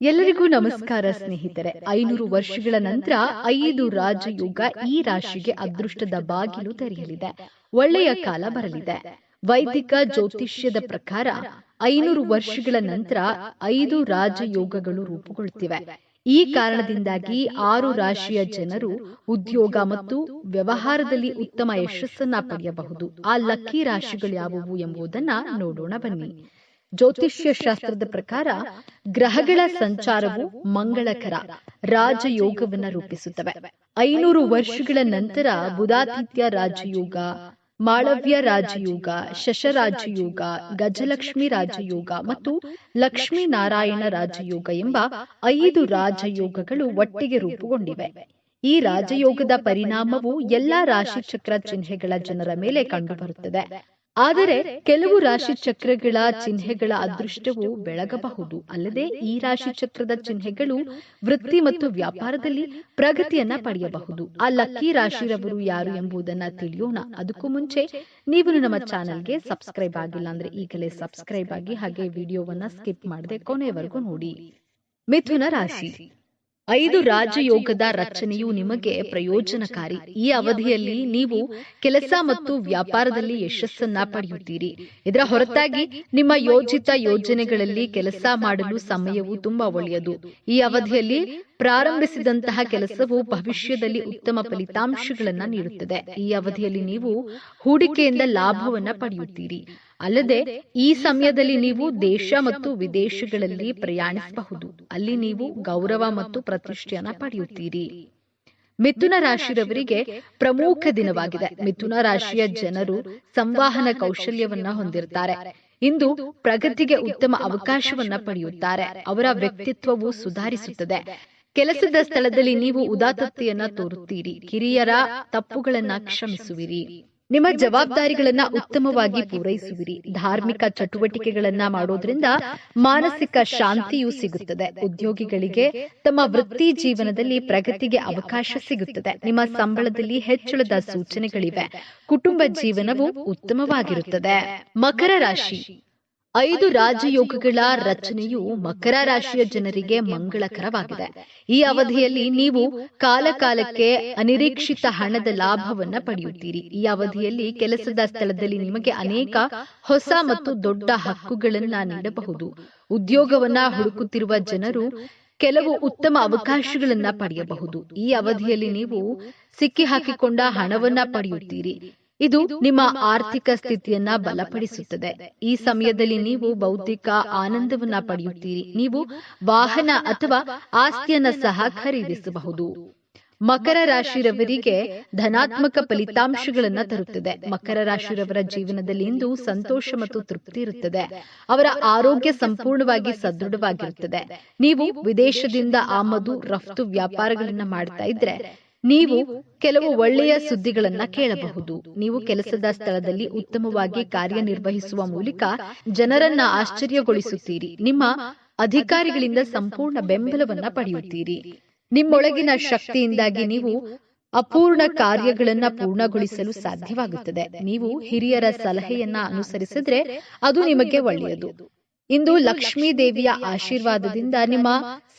ಎಲ್ಲರಿಗೂ ನಮಸ್ಕಾರ ಸ್ನೇಹಿತರೆ. 500 ವರ್ಷಗಳ ನಂತರ 5 ರಾಜಯೋಗ ಈ ರಾಶಿಗೆ ಅದೃಷ್ಟದ ಬಾಗಿಲು ತೆರೆಯಲಿದೆ. ಒಳ್ಳೆಯ ಕಾಲ ಬರಲಿದೆ. ವೈದಿಕ ಜ್ಯೋತಿಷ್ಯದ ಪ್ರಕಾರ 500 ವರ್ಷಗಳ ನಂತರ 5 ರಾಜಯೋಗಗಳು ರೂಪುಗೊಳ್ಳುತ್ತಿವೆ. ಈ ಕಾರಣದಿಂದಾಗಿ 6 ರಾಶಿಯ ಜನರು ಉದ್ಯೋಗ ಮತ್ತು ವ್ಯವಹಾರದಲ್ಲಿ ಉತ್ತಮ ಯಶಸ್ಸನ್ನ ಪಡೆಯಬಹುದು. ಆ ಲಕ್ಕಿ ರಾಶಿಗಳು ಯಾವುವು ಎಂಬುದನ್ನ ನೋಡೋಣ ಬನ್ನಿ. ಜ್ಯೋತಿಷ್ಯ ಶಾಸ್ತ್ರದ ಪ್ರಕಾರ ಗ್ರಹಗಳ ಸಂಚಾರವು ಮಂಗಳಕರ ರಾಜಯೋಗವನ್ನ ರೂಪಿಸುತ್ತವೆ. 500 ವರ್ಷಗಳ ನಂತರ ಬುಧಾದಿತ್ಯ ರಾಜಯೋಗ, ಮಾಳವ್ಯ ರಾಜಯೋಗ, ಶಶರಾಜಯೋಗ, ಗಜಲಕ್ಷ್ಮಿ ರಾಜಯೋಗ ಮತ್ತು ಲಕ್ಷ್ಮೀನಾರಾಯಣ ರಾಜಯೋಗ ಎಂಬ 5 ರಾಜಯೋಗಗಳು ಒಟ್ಟಿಗೆ ರೂಪುಗೊಂಡಿವೆ. ಈ ರಾಜಯೋಗದ ಪರಿಣಾಮವು ಎಲ್ಲಾ ರಾಶಿ ಚಕ್ರ ಚಿಹ್ನೆಗಳ ಜನರ ಮೇಲೆ ಕಂಡುಬರುತ್ತದೆ. ಆದರೆ ಕೆಲವು ರಾಶಿ ಚಕ್ರಗಳ ಚಿಹ್ನೆಗಳ ಅದೃಷ್ಟವು ಬೆಳಗಬಹುದು. ಅಲ್ಲದೆ ಈ ರಾಶಿ ಚಕ್ರದ ಚಿಹ್ನೆಗಳು ವೃತ್ತಿ ಮತ್ತು ವ್ಯಾಪಾರದಲ್ಲಿ ಪ್ರಗತಿಯನ್ನ ಪಡೆಯಬಹುದು. ಆ ಲಕ್ಕಿ ರಾಶಿರವರು ಯಾರು ಎಂಬುದನ್ನ ತಿಳಿಯೋಣ. ಅದಕ್ಕೂ ಮುಂಚೆ ನೀವು ನಮ್ಮ ಚಾನೆಲ್ಗೆ ಸಬ್ಸ್ಕ್ರೈಬ್ ಆಗಿಲ್ಲ ಅಂದ್ರೆ ಈಗಲೇ ಸಬ್ಸ್ಕ್ರೈಬ್ ಆಗಿ, ಹಾಗೆ ವಿಡಿಯೋವನ್ನ ಸ್ಕಿಪ್ ಮಾಡದೆ ಕೊನೆಯವರೆಗೂ ನೋಡಿ. ಮಿಥುನ ರಾಶಿ. 5 ರಾಜಯೋಗದ ರಚನೆಯು ನಿಮಗೆ ಪ್ರಯೋಜನಕಾರಿ. ಈ ಅವಧಿಯಲ್ಲಿ ನೀವು ಕೆಲಸ ಮತ್ತು ವ್ಯಾಪಾರದಲ್ಲಿ ಯಶಸ್ಸನ್ನ ಪಡೆಯುತ್ತೀರಿ. ಇದರ ಹೊರತಾಗಿ ನಿಮ್ಮ ಯೋಜಿತ ಯೋಜನೆಗಳಲ್ಲಿ ಕೆಲಸ ಮಾಡಲು ಸಮಯವು ತುಂಬಾ ಒಳ್ಳೆಯದು. ಈ ಅವಧಿಯಲ್ಲಿ ಪ್ರಾರಂಭಿಸಿದಂತಹ ಕೆಲಸವು ಭವಿಷ್ಯದಲ್ಲಿ ಉತ್ತಮ ಫಲಿತಾಂಶಗಳನ್ನ ನೀಡುತ್ತದೆ. ಈ ಅವಧಿಯಲ್ಲಿ ನೀವು ಹೂಡಿಕೆಯಿಂದ ಲಾಭವನ್ನ ಪಡೆಯುತ್ತೀರಿ. ಅಲ್ಲದೆ ಈ ಸಮಯದಲ್ಲಿ ನೀವು ದೇಶ ಮತ್ತು ವಿದೇಶಗಳಲ್ಲಿ ಪ್ರಯಾಣಿಸಬಹುದು. ಅಲ್ಲಿ ನೀವು ಗೌರವ ಮತ್ತು ಪ್ರತಿಷ್ಠೆಯನ್ನ ಪಡೆಯುತ್ತೀರಿ. ಮಿಥುನ ರಾಶಿರವರಿಗೆ ಪ್ರಮುಖ ದಿನವಾಗಿದೆ. ಮಿಥುನ ರಾಶಿಯ ಜನರು ಸಂವಹನ ಕೌಶಲ್ಯವನ್ನ ಹೊಂದಿರುತ್ತಾರೆ. ಇಂದು ಪ್ರಗತಿಗೆ ಉತ್ತಮ ಅವಕಾಶವನ್ನ ಪಡೆಯುತ್ತಾರೆ. ಅವರ ವ್ಯಕ್ತಿತ್ವವು ಸುಧಾರಿಸುತ್ತದೆ. ಕೆಲಸದ ಸ್ಥಳದಲ್ಲಿ ನೀವು ಉದಾತ್ತತೆಯನ್ನ ತೋರುತ್ತೀರಿ. ಕಿರಿಯರ ತಪ್ಪುಗಳನ್ನ ಕ್ಷಮಿಸುವಿರಿ. ನಿಮ್ಮ ಜವಾಬ್ದಾರಿಗಳನ್ನ ಉತ್ತಮವಾಗಿ ಪೂರೈಸುವಿರಿ. ಧಾರ್ಮಿಕ ಚಟುವಟಿಕೆಗಳನ್ನ ಮಾಡೋದ್ರಿಂದ ಮಾನಸಿಕ ಶಾಂತಿಯೂ ಸಿಗುತ್ತದೆ. ಉದ್ಯೋಗಿಗಳಿಗೆ ತಮ್ಮ ವೃತ್ತಿ ಜೀವನದಲ್ಲಿ ಪ್ರಗತಿಗೆ ಅವಕಾಶ ಸಿಗುತ್ತದೆ. ನಿಮ್ಮ ಸಂಬಳದಲ್ಲಿ ಹೆಚ್ಚಳದ ಸೂಚನೆಗಳಿವೆ. ಕುಟುಂಬ ಜೀವನವು ಉತ್ತಮವಾಗಿರುತ್ತದೆ. ಮಕರ ರಾಶಿ. 5 ರಾಜಯೋಗಗಳ ರಚನೆಯು ಮಕರ ರಾಶಿಯ ಜನರಿಗೆ ಮಂಗಳಕರವಾಗಿದೆ. ಈ ಅವಧಿಯಲ್ಲಿ ನೀವು ಕಾಲಕಾಲಕ್ಕೆ ಅನಿರೀಕ್ಷಿತ ಹಣದ ಲಾಭವನ್ನ ಪಡೆಯುತ್ತೀರಿ. ಈ ಅವಧಿಯಲ್ಲಿ ಕೆಲಸದ ಸ್ಥಳದಲ್ಲಿ ನಿಮಗೆ ಅನೇಕ ಹೊಸ ಮತ್ತು ದೊಡ್ಡ ಹಕ್ಕುಗಳನ್ನ ನೀಡಬಹುದು. ಉದ್ಯೋಗವನ್ನ ಹುಡುಕುತ್ತಿರುವ ಜನರು ಕೆಲವು ಉತ್ತಮ ಅವಕಾಶಗಳನ್ನ ಪಡೆಯಬಹುದು. ಈ ಅವಧಿಯಲ್ಲಿ ನೀವು ಸಿಕ್ಕಿಹಾಕಿಕೊಂಡ ಹಣವನ್ನ ಪಡೆಯುತ್ತೀರಿ. ಇದು ನಿಮ್ಮ ಆರ್ಥಿಕ ಸ್ಥಿತಿಯನ್ನ ಬಲಪಡಿಸುತ್ತದೆ. ಈ ಸಮಯದಲ್ಲಿ ನೀವು ಬೌದ್ಧಿಕ ಆನಂದವನ್ನ ಪಡೆಯುತ್ತೀರಿ. ನೀವು ವಾಹನ ಅಥವಾ ಆಸ್ತಿಯನ್ನ ಸಹ ಖರೀದಿಸಬಹುದು. ಮಕರ ರಾಶಿರವರಿಗೆ ಧನಾತ್ಮಕ ಫಲಿತಾಂಶಗಳನ್ನ ತರುತ್ತದೆ. ಮಕರ ರಾಶಿರವರ ಜೀವನದಲ್ಲಿ ಇಂದು ಸಂತೋಷ ಮತ್ತು ತೃಪ್ತಿ ಇರುತ್ತದೆ. ಅವರ ಆರೋಗ್ಯ ಸಂಪೂರ್ಣವಾಗಿ ಸದೃಢವಾಗಿರುತ್ತದೆ. ನೀವು ವಿದೇಶದಿಂದ ಆಮದು ರಫ್ತು ವ್ಯಾಪಾರಗಳನ್ನ ಮಾಡ್ತಾ ಇದ್ರೆ ನೀವು ಕೆಲವು ಒಳ್ಳೆಯ ಸುದ್ದಿಗಳನ್ನ ಕೇಳಬಹುದು. ನೀವು ಕೆಲಸದ ಸ್ಥಳದಲ್ಲಿ ಉತ್ತಮವಾಗಿ ಕಾರ್ಯನಿರ್ವಹಿಸುವ ಮೂಲಕ ಜನರನ್ನ ಆಶ್ಚರ್ಯಗೊಳಿಸುತ್ತೀರಿ. ನಿಮ್ಮ ಅಧಿಕಾರಿಗಳಿಂದ ಸಂಪೂರ್ಣ ಬೆಂಬಲವನ್ನ ಪಡೆಯುತ್ತೀರಿ. ನಿಮ್ಮೊಳಗಿನ ಶಕ್ತಿಯಿಂದಾಗಿ ನೀವು ಅಪೂರ್ಣ ಕಾರ್ಯಗಳನ್ನ ಪೂರ್ಣಗೊಳಿಸಲು ಸಾಧ್ಯವಾಗುತ್ತದೆ. ನೀವು ಹಿರಿಯರ ಸಲಹೆಯನ್ನ ಅನುಸರಿಸಿದ್ರೆ ಅದು ನಿಮಗೆ ಒಳ್ಳೆಯದು. ಇಂದು ಲಕ್ಷ್ಮೀ ದೇವಿಯ ಆಶೀರ್ವಾದದಿಂದ ನಿಮ್ಮ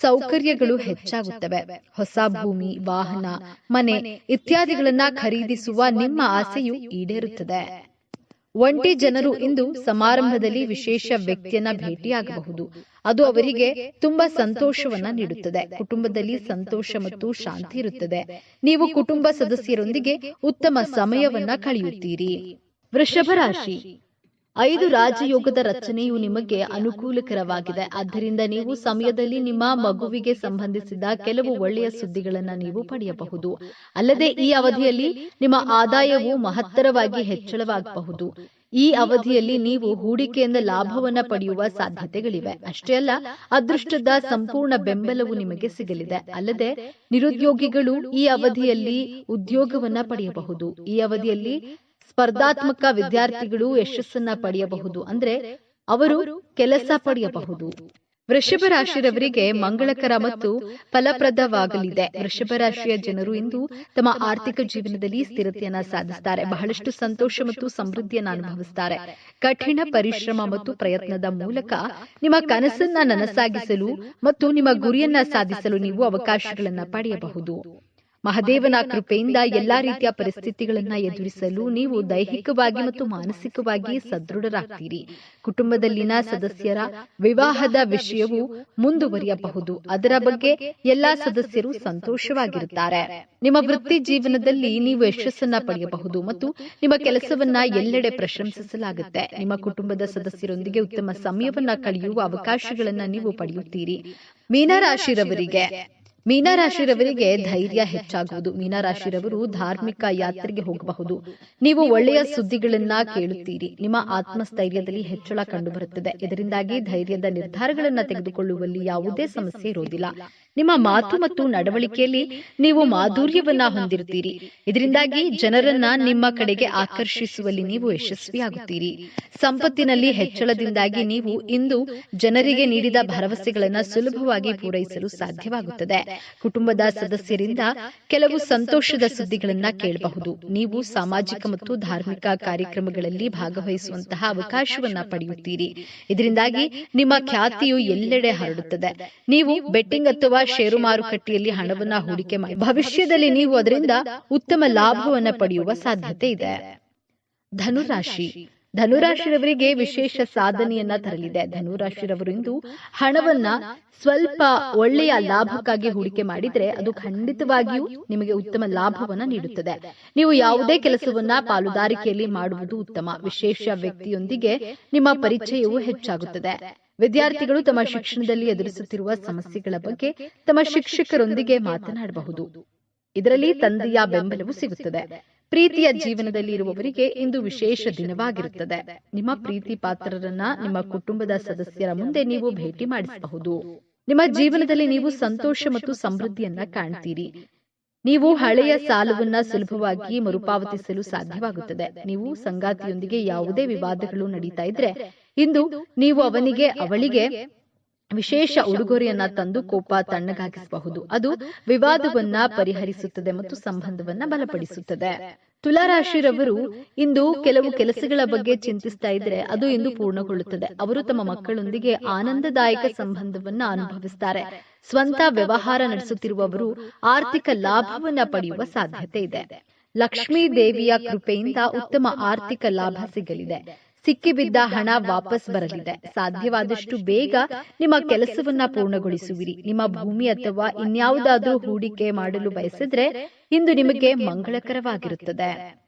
ಸೌಕರ್ಯಗಳು ಹೆಚ್ಚಾಗುತ್ತವೆ. ಹೊಸ ಭೂಮಿ, ವಾಹನ, ಮನೆ ಇತ್ಯಾದಿಗಳನ್ನ ಖರೀದಿಸುವ ನಿಮ್ಮ ಆಸೆಯು ಈಡೇರುತ್ತದೆ. ಒಂಟಿ ಜನರು ಇಂದು ಸಮಾರಂಭದಲ್ಲಿ ವಿಶೇಷ ವ್ಯಕ್ತಿಯನ್ನ ಭೇಟಿಯಾಗಬಹುದು. ಅದು ಅವರಿಗೆ ತುಂಬಾ ಸಂತೋಷವನ್ನ ನೀಡುತ್ತದೆ. ಕುಟುಂಬದಲ್ಲಿ ಸಂತೋಷ ಮತ್ತು ಶಾಂತಿ ಇರುತ್ತದೆ. ನೀವು ಕುಟುಂಬ ಸದಸ್ಯರೊಂದಿಗೆ ಉತ್ತಮ ಸಮಯವನ್ನ ಕಳೆಯುತ್ತೀರಿ. ವೃಷಭ ರಾಶಿ. 5 ರಾಜಯೋಗದ ರಚನೆಯು ನಿಮಗೆ ಅನುಕೂಲಕರವಾಗಿದೆ. ಆದ್ದರಿಂದ ನೀವು ಸಮಯದಲ್ಲಿ ನಿಮ್ಮ ಮಗುವಿಗೆ ಸಂಬಂಧಿಸಿದ ಕೆಲವು ಒಳ್ಳೆಯ ಸುದ್ದಿಗಳನ್ನ ನೀವು ಪಡೆಯಬಹುದು. ಅಲ್ಲದೆ ಈ ಅವಧಿಯಲ್ಲಿ ನಿಮ್ಮ ಆದಾಯವು ಮಹತ್ತರವಾಗಿ ಹೆಚ್ಚಳವಾಗಬಹುದು. ಈ ಅವಧಿಯಲ್ಲಿ ನೀವು ಹೂಡಿಕೆಯಿಂದ ಲಾಭವನ್ನ ಪಡೆಯುವ ಸಾಧ್ಯತೆಗಳಿವೆ. ಅಷ್ಟೇ ಅಲ್ಲ, ಅದೃಷ್ಟದ ಸಂಪೂರ್ಣ ಬೆಂಬಲವು ನಿಮಗೆ ಸಿಗಲಿದೆ. ಅಲ್ಲದೆ ನಿರುದ್ಯೋಗಿಗಳು ಈ ಅವಧಿಯಲ್ಲಿ ಉದ್ಯೋಗವನ್ನ ಪಡೆಯಬಹುದು. ಈ ಅವಧಿಯಲ್ಲಿ ಸ್ಪರ್ಧಾತ್ಮಕ ವಿದ್ಯಾರ್ಥಿಗಳು ಯಶಸ್ಸನ್ನ ಪಡೆಯಬಹುದು. ಅಂದ್ರೆ ಅವರು ಕೆಲಸ ಪಡೆಯಬಹುದು. ವೃಷಭ ರಾಶಿಯವರಿಗೆ ಮಂಗಳಕರ ಮತ್ತು ಫಲಪ್ರದವಾಗಲಿದೆ. ವೃಷಭ ರಾಶಿಯ ಜನರು ಇಂದು ತಮ್ಮ ಆರ್ಥಿಕ ಜೀವನದಲ್ಲಿ ಸ್ಥಿರತೆಯನ್ನ ಸಾಧಿಸುತ್ತಾರೆ. ಬಹಳಷ್ಟು ಸಂತೋಷ ಮತ್ತು ಸಮೃದ್ಧಿಯನ್ನು ಅನುಭವಿಸುತ್ತಾರೆ. ಕಠಿಣ ಪರಿಶ್ರಮ ಮತ್ತು ಪ್ರಯತ್ನದ ಮೂಲಕ ನಿಮ್ಮ ಕನಸನ್ನ ನನಸಾಗಿಸಲು ಮತ್ತು ನಿಮ್ಮ ಗುರಿಯನ್ನ ಸಾಧಿಸಲು ನೀವು ಅವಕಾಶಗಳನ್ನು ಪಡೆಯಬಹುದು. ಮಹಾದೇವನ ಕೃಪೆಯಿಂದ ಎಲ್ಲಾ ರೀತಿಯ ಪರಿಸ್ಥಿತಿಗಳನ್ನ ಎದುರಿಸಲು ನೀವು ದೈಹಿಕವಾಗಿ ಮತ್ತು ಮಾನಸಿಕವಾಗಿ ಸದೃಢರಾಗ್ತೀರಿ. ಕುಟುಂಬದಲ್ಲಿನ ಸದಸ್ಯರ ವಿವಾಹದ ವಿಷಯವು ಮುಂದುವರಿಯಬಹುದು. ಅದರ ಬಗ್ಗೆ ಎಲ್ಲಾ ಸದಸ್ಯರು ಸಂತೋಷವಾಗಿರುತ್ತಾರೆ. ನಿಮ್ಮ ವೃತ್ತಿ ಜೀವನದಲ್ಲಿ ನೀವು ಯಶಸ್ಸನ್ನ ಪಡೆಯಬಹುದು ಮತ್ತು ನಿಮ್ಮ ಕೆಲಸವನ್ನ ಎಲ್ಲೆಡೆ ಪ್ರಶಂಸಿಸಲಾಗುತ್ತೆ. ನಿಮ್ಮ ಕುಟುಂಬದ ಸದಸ್ಯರೊಂದಿಗೆ ಉತ್ತಮ ಸಮಯವನ್ನ ಕಳೆಯುವ ಅವಕಾಶಗಳನ್ನ ನೀವು ಪಡೆಯುತ್ತೀರಿ. ಮೀನರಾಶಿರವರಿಗೆ ಧೈರ್ಯ ಹೆಚ್ಚಾಗುವುದು. ಮೀನರಾಶಿರವರು ಧಾರ್ಮಿಕ ಯಾತ್ರೆಗೆ ಹೋಗಬಹುದು. ನೀವು ಒಳ್ಳೆಯ ಸುದ್ದಿಗಳನ್ನ ಕೇಳುತ್ತೀರಿ. ನಿಮ್ಮ ಆತ್ಮಸ್ಥೈರ್ಯದಲ್ಲಿ ಹೆಚ್ಚಳ ಕಂಡುಬರುತ್ತದೆ. ಇದರಿಂದಾಗಿ ಧೈರ್ಯದ ನಿರ್ಧಾರಗಳನ್ನ ತೆಗೆದುಕೊಳ್ಳುವಲ್ಲಿ ಯಾವುದೇ ಸಮಸ್ಯೆ ಇರುವುದಿಲ್ಲ. ನಿಮ್ಮ ಮಾತು ಮತ್ತು ನಡವಳಿಕೆಯಲ್ಲಿ ನೀವು ಮಾಧುರ್ಯವನ್ನ ಹೊಂದಿರುತ್ತೀರಿ. ಇದರಿಂದಾಗಿ ಜನರನ್ನ ನಿಮ್ಮ ಕಡೆಗೆ ಆಕರ್ಷಿಸುವಲ್ಲಿ ನೀವು ಯಶಸ್ವಿಯಾಗುತ್ತೀರಿ. ಸಂಪತ್ತಿನಲ್ಲಿ ಹೆಚ್ಚಳದಿಂದಾಗಿ ನೀವು ಇಂದು ಜನರಿಗೆ ನೀಡಿದ ಭರವಸೆಗಳನ್ನ ಸುಲಭವಾಗಿ ಪೂರೈಸಲು ಸಾಧ್ಯವಾಗುತ್ತದೆ. ಕುಟುಂಬದ ಸದಸ್ಯರಿಂದ ಕೆಲವು ಸಂತೋಷದ ಸುದ್ದಿಗಳನ್ನ ಕೇಳಬಹುದು. ನೀವು ಸಾಮಾಜಿಕ ಮತ್ತು ಧಾರ್ಮಿಕ ಕಾರ್ಯಕ್ರಮಗಳಲ್ಲಿ ಭಾಗವಹಿಸುವಂತಹ ಅವಕಾಶವನ್ನ ಪಡೆಯುತ್ತೀರಿ. ಇದರಿಂದಾಗಿ ನಿಮ್ಮ ಖ್ಯಾತಿಯು ಎಲ್ಲೆಡೆ ಹರಡುತ್ತದೆ. ನೀವು ಬೆಟ್ಟಿಂಗ್ ಅಥವಾ ಷೇರು ಮಾರುಕಟ್ಟೆಯಲ್ಲಿ ಹಣವನ್ನ ಹೂಡಿಕೆ ಮಾಡಿ ಭವಿಷ್ಯದಲ್ಲಿ ನೀವು ಅದರಿಂದ ಉತ್ತಮ ಲಾಭವನ್ನ ಪಡೆಯುವ ಸಾಧ್ಯತೆ ಇದೆ. ಧನುರಾಶಿರವರಿಗೆ ವಿಶೇಷ ಸಾಧನೆಯನ್ನ ತರಲಿದೆ. ಧನುರಾಶಿರವರು ಇಂದು ಹಣವನ್ನ ಸ್ವಲ್ಪ ಒಳ್ಳೆಯ ಲಾಭಕ್ಕಾಗಿ ಹೂಡಿಕೆ ಮಾಡಿದ್ರೆ ಅದು ಖಂಡಿತವಾಗಿಯೂ ನಿಮಗೆ ಉತ್ತಮ ಲಾಭವನ್ನ ನೀಡುತ್ತದೆ. ನೀವು ಯಾವುದೇ ಕೆಲಸವನ್ನ ಪಾಲುದಾರಿಕೆಯಲ್ಲಿ ಮಾಡುವುದು ಉತ್ತಮ. ವಿಶೇಷ ವ್ಯಕ್ತಿಯೊಂದಿಗೆ ನಿಮ್ಮ ಪರಿಚಯವು ಹೆಚ್ಚಾಗುತ್ತದೆ. ವಿದ್ಯಾರ್ಥಿಗಳು ತಮ್ಮ ಶಿಕ್ಷಣದಲ್ಲಿ ಎದುರಿಸುತ್ತಿರುವ ಸಮಸ್ಯೆಗಳ ಬಗ್ಗೆ ತಮ್ಮ ಶಿಕ್ಷಕರೊಂದಿಗೆ ಮಾತನಾಡಬಹುದು. ಇದರಲ್ಲಿ ತಂದೆಯ ಬೆಂಬಲವು ಸಿಗುತ್ತದೆ. ಪ್ರೀತಿಯ ಜೀವನದಲ್ಲಿ ಇರುವವರಿಗೆ ಇಂದು ವಿಶೇಷ ದಿನವಾಗಿರುತ್ತದೆ. ನಿಮ್ಮ ಪ್ರೀತಿ ಪಾತ್ರರನ್ನ ನಿಮ್ಮ ಕುಟುಂಬದ ಸದಸ್ಯರ ಮುಂದೆ ನೀವು ಭೇಟಿ ಮಾಡಿಸಬಹುದು. ನಿಮ್ಮ ಜೀವನದಲ್ಲಿ ನೀವು ಸಂತೋಷ ಮತ್ತು ಸಮೃದ್ಧಿಯನ್ನ ಕಾಣ್ತೀರಿ. ನೀವು ಹಳೆಯ ಸಾಲವನ್ನ ಸುಲಭವಾಗಿ ಮರುಪಾವತಿಸಲು ಸಾಧ್ಯವಾಗುತ್ತದೆ. ನೀವು ಸಂಗಾತಿಯೊಂದಿಗೆ ಯಾವುದೇ ವಿವಾದಗಳು ನಡೀತಾ ಇದ್ರೆ ಇಂದು ನೀವು ಅವಳಿಗೆ ವಿಶೇಷ ಉಡುಗೊರೆಯನ್ನ ತಂದು ಕೋಪ ತಣ್ಣಗಾಗಿಸಬಹುದು. ಅದು ವಿವಾದವನ್ನ ಪರಿಹರಿಸುತ್ತದೆ ಮತ್ತು ಸಂಬಂಧವನ್ನ ಬಲಪಡಿಸುತ್ತದೆ. ತುಲಾರಾಶಿರವರು ಇಂದು ಕೆಲವು ಕೆಲಸಗಳ ಬಗ್ಗೆ ಚಿಂತಿಸ್ತಾ ಇದ್ರೆ ಅದು ಇಂದು ಪೂರ್ಣಗೊಳ್ಳುತ್ತದೆ. ಅವರು ತಮ್ಮ ಮಕ್ಕಳೊಂದಿಗೆ ಆನಂದದಾಯಕ ಸಂಬಂಧವನ್ನ ಅನುಭವಿಸುತ್ತಾರೆ. ಸ್ವಂತ ವ್ಯವಹಾರ ನಡೆಸುತ್ತಿರುವವರು ಆರ್ಥಿಕ ಲಾಭವನ್ನ ಪಡೆಯುವ ಸಾಧ್ಯತೆ ಇದೆ. ಲಕ್ಷ್ಮೀ ದೇವಿಯ ಕೃಪೆಯಿಂದ ಉತ್ತಮ ಆರ್ಥಿಕ ಲಾಭ ಸಿಗಲಿದೆ. ಸಿಕ್ಕಿಬಿದ್ದ ಹಣ ವಾಪಸ್ ಬರಲಿದೆ. ಸಾಧ್ಯವಾದಷ್ಟು ಬೇಗ ನಿಮ್ಮ ಕೆಲಸವನ್ನ ಪೂರ್ಣಗೊಳಿಸುವಿರಿ. ನಿಮ್ಮ ಭೂಮಿ ಅಥವಾ ಇನ್ಯಾವುದಾದ್ರೂ ಹೂಡಿಕೆ ಮಾಡಲು ಬಯಸಿದ್ರೆ ಇಂದು ನಿಮಗೆ ಮಂಗಳಕರವಾಗಿರುತ್ತದೆ.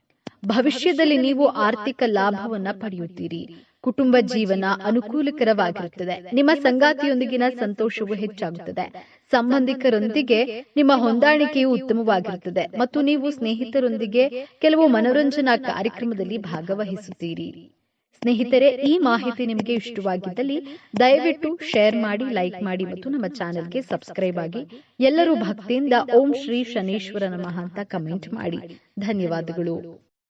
ಭವಿಷ್ಯದಲ್ಲಿ ನೀವು ಆರ್ಥಿಕ ಲಾಭವನ್ನ ಪಡೆಯುತ್ತೀರಿ. ಕುಟುಂಬ ಜೀವನ ಅನುಕೂಲಕರವಾಗಿರುತ್ತದೆ. ನಿಮ್ಮ ಸಂಗಾತಿಯೊಂದಿಗಿನ ಸಂತೋಷವು ಹೆಚ್ಚಾಗುತ್ತದೆ. ಸಂಬಂಧಿಕರೊಂದಿಗೆ ನಿಮ್ಮ ಹೊಂದಾಣಿಕೆಯು ಉತ್ತಮವಾಗಿರುತ್ತದೆ ಮತ್ತು ನೀವು ಸ್ನೇಹಿತರೊಂದಿಗೆ ಕೆಲವು ಮನೋರಂಜನಾ ಕಾರ್ಯಕ್ರಮದಲ್ಲಿ ಭಾಗವಹಿಸುತ್ತೀರಿ. ಸ್ನೇಹಿತರೆ, ಈ ಮಾಹಿತಿ ನಿಮಗೆ ಇಷ್ಟವಾಗಿದ್ದಲ್ಲಿ ದಯವಿಟ್ಟು ಶೇರ್ ಮಾಡಿ, ಲೈಕ್ ಮಾಡಿ ಮತ್ತು ನಮ್ಮ ಚಾನೆಲ್ಗೆ ಸಬ್ಸ್ಕ್ರೈಬ್ ಆಗಿ. ಎಲ್ಲರೂ ಭಕ್ತಿಯಿಂದ ಓಂ ಶ್ರೀ ಶನೇಶ್ವರ ನಮಃ ಅಂತ ಕಮೆಂಟ್ ಮಾಡಿ. ಧನ್ಯವಾದಗಳು.